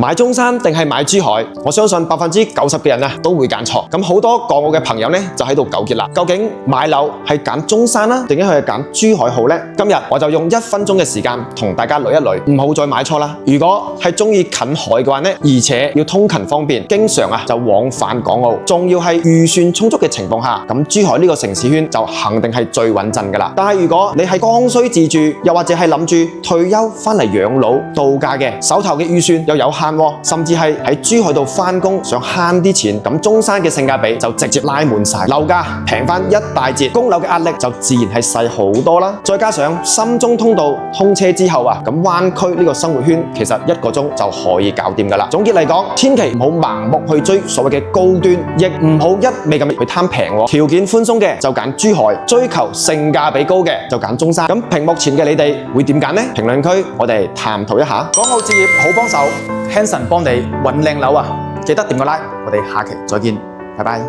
買中山定係買珠海？我相信90%嘅人都會揀錯。咁好多過我嘅朋友呢，就喺度糾結啦。究竟買樓係揀中山啦，定係揀珠海好呢？今日我就用1分鐘嘅時間同大家捋一捋，唔好再買錯啦。如果係中意近海嘅話呢，而且要通勤方便，經常就往返港澳，仲要係預算充足嘅情況下，咁珠海呢個城市圈就肯定係最穩陣噶啦。但係如果你係剛需自住，又或者係諗住退休翻嚟養老度假嘅，手頭嘅預算又有限，甚至係喺珠海度翻工想慳啲錢，咁中山嘅性價比就直接拉滿晒，樓價平翻一大截，供樓嘅壓力就自然係細好多啦。再加上深中通道通車之後咁灣區呢個生活圈其實1個鐘就可以搞掂噶啦。總結嚟講，千祈唔好盲目去追所謂嘅高端，亦唔好一味咁去貪平。條件寬鬆嘅就揀珠海，追求性價比高嘅就揀中山。咁屏幕前嘅你哋會點揀呢？評論區我哋探討一下。港澳置業好幫手，Hanson幫你揾靚樓啊！記得點個 like，我哋下期再見，拜拜。